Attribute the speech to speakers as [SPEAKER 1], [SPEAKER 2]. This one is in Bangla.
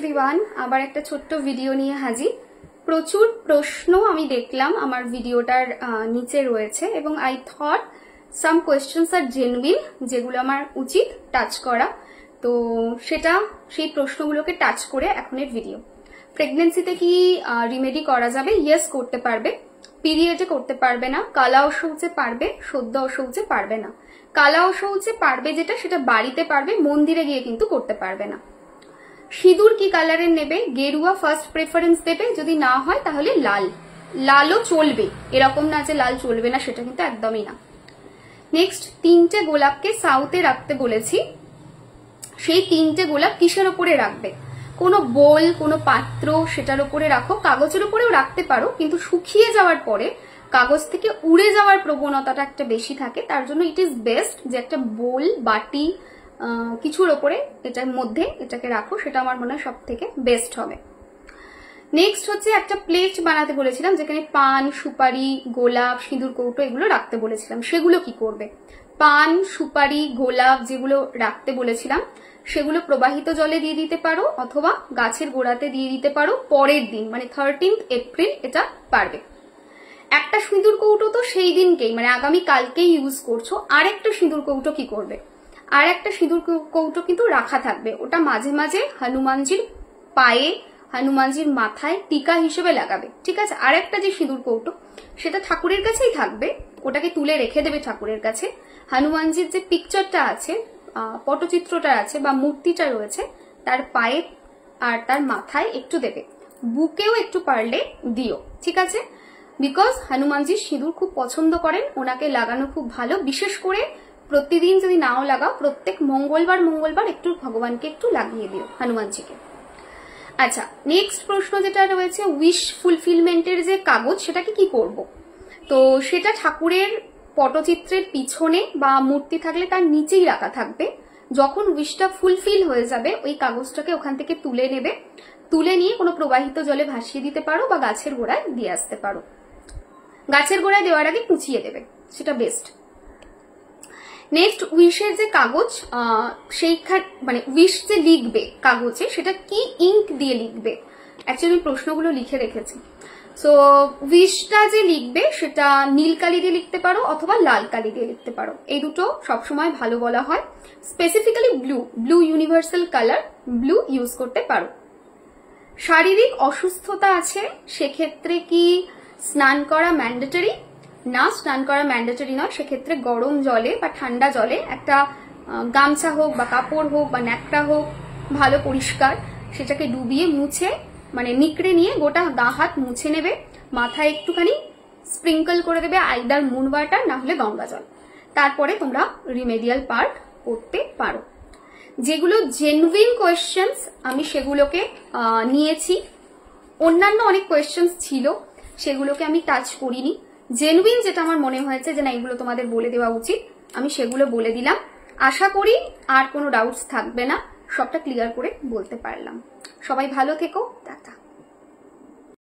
[SPEAKER 1] এভরিওয়ান, আবার একটা ছোট্ট ভিডিও নিয়ে হাজির। প্রচুর প্রশ্ন আমি দেখলাম আমার ভিডিওটার নিচে রয়েছে এবং আই থট সাম কোয়েশ্চেন্স আর জেনুইন, যেগুলো আমার উচিত টাচ করা। তো সেই প্রশ্নগুলোকে টাচ করে এখনের ভিডিও। প্রেগনেন্সিতে কি রিমেডি করা যাবে? ইয়েস, করতে পারবে। পিরিয়ডে করতে পারবে না। কালা অশৌচে পারবে, সদ্য অশৌচে পারবে না। কালা অশৌচে পারবে যেটা, সেটা বাড়িতে পারবে, মন্দিরে গিয়ে কিন্তু করতে পারবে না। সিঁদুর কি কালারের নেবে? গেরুয়া ফার্স্ট প্রেফারেন্স দেবে, যদি না হয় তাহলে লাল। লালও চলবে, এরকম না যে লাল চলবে না, সেটা কিন্তু একদমই না। নেক্সট, 3টে গোলাপকে সাউথে রাখতে বলেছি। সেই 3টে গোলাপ কিসের ওপরে রাখবে? কোনো বোল, কোনো পাত্র, সেটার উপরে রাখো। কাগজের উপরেও রাখতে পারো, কিন্তু শুকিয়ে যাওয়ার পরে কাগজ থেকে উড়ে যাওয়ার প্রবণতাটা একটা বেশি থাকে, তার জন্য ইট ইজ বেস্ট যে একটা বোল, বাটি কিছুর ওপরে এটার মধ্যে এটাকে রাখো, সেটা আমার মনে হয় সব থেকে বেস্ট হবে। নেক্সট হচ্ছে একটা প্লেট বানাতে বলেছিলাম, যেখানে পান, সুপারি, গোলাপ, সিঁদুর কৌটো এগুলো রাখতে বলেছিলাম। সেগুলো কি করবে? পান, সুপারি, গোলাপ যেগুলো রাখতে বলেছিলাম সেগুলো প্রবাহিত জলে দিয়ে দিতে পারো, অথবা গাছের গোড়াতে দিয়ে দিতে পারো পরের দিন, মানে 13 এপ্রিল এটা পারবে। একটা সিঁদুর কৌটো তো সেই দিনকেই, মানে আগামী কালকেই ইউজ করছো। আর একটা সিঁদুর কৌটো কি করবে? আর একটা সিঁদুর কৌটো কিন্তু রাখা থাকবে, ওটা মাঝে মাঝে হনুমানজির পায়ে, হনুমানজির মাথায় টিকা হিসেবে লাগাবে, ঠিক আছে? আর একটা যে সিঁদুর কৌটো, সেটা ঠাকুরের কাছেই থাকবে, ওটাকে তুলে রেখে দেবে ঠাকুরের কাছে। হনুমানজির যে পিকচারটা আছে, পটচিত্রটা আছে বা মূর্তিটা রয়েছে, তার পায়ে আর তার মাথায় একটু দেবে, বুকেও একটু পারলে দিও, ঠিক আছে? বিকজ হনুমানজি সিঁদুর খুব পছন্দ করেন, ওনাকে লাগানো খুব ভালো। বিশেষ করে প্রতিদিন যদি নাও লাগাও, প্রত্যেক মঙ্গলবার একটু ভগবানকে একটু লাগিয়ে দিও, হনুমানজিকে। আচ্ছা, নেক্সট প্রশ্ন যেটা রয়েছে, উইশ ফুলফিলমেন্টের যে কাগজ, সেটাকে কি করব? তো সেটা ঠাকুরের পটচিত্রের পিছনে বা মূর্তি থাকলে তার নিচেই রাখা থাকবে। যখন উইশটা ফুলফিল হয়ে যাবে, ওই কাগজটাকে ওখান থেকে তুলে নেবে, তুলে নিয়ে কোনো প্রবাহিত জলে ভাসিয়ে দিতে পারো বা গাছের গোড়ায় দিয়ে আসতে পারো। গাছের গোড়ায় দেওয়ার আগে কুচিয়ে দেবে, সেটা বেস্ট। নেক্সট, উইশের যে কাগজ, মানে উইশ যে লিখবে কাগজে, সেটা কি ইঙ্ক দিয়ে লিখবে? অ্যাকচুয়ালি প্রশ্নগুলো লিখে রেখেছি। সো উইশটা যে লিখবে সেটা নীল কালি দিয়ে লিখতে পারো অথবা লাল কালি দিয়ে লিখতে পারো, এই দুটো সবসময় ভালো বলা হয়। Specifically blue universal colour, blue use করতে পারো। শারীরিক অসুস্থতা আছে, সেক্ষেত্রে কি স্নান করা ম্যান্ডেটরি? না, স্নান করা ম্যান্ডেটরি নয়। সেক্ষেত্রে গরম জলে বা ঠান্ডা জলে একটা গামছা হোক বা কাপড় হোক বা ন্যাকড়া হোক, ভালো পরিষ্কার, সেটাকে ডুবিয়ে মুছে, মানে নিকড়ে নিয়ে গোটা গা হাত মুছে নেবে, মাথায় একটুখানি স্প্রিঙ্কল করে দেবে আইদার মুন ওয়াটার না হলে গঙ্গা জল। তারপরে তোমরা রিমেডিয়াল পার্ট করতে পারো। যেগুলো জেনুইন কোয়েশ্চেন্স আমি সেগুলোকে নিয়েছি। অন্যান্য অনেক কোয়েশ্চেন্স ছিল, সেগুলোকে আমি টাচ করিনি। জেনুইন যেটা আমার মনে হয়েছে যে না, এগুলো তোমাদের বলে দেওয়া উচিত, আমি সেগুলো বলে দিলাম। আশা করি আর কোনো ডাউটস থাকবে না, সবটা ক্লিয়ার করে বলতে পারলাম। সবাই ভালো থেকো, টাটা।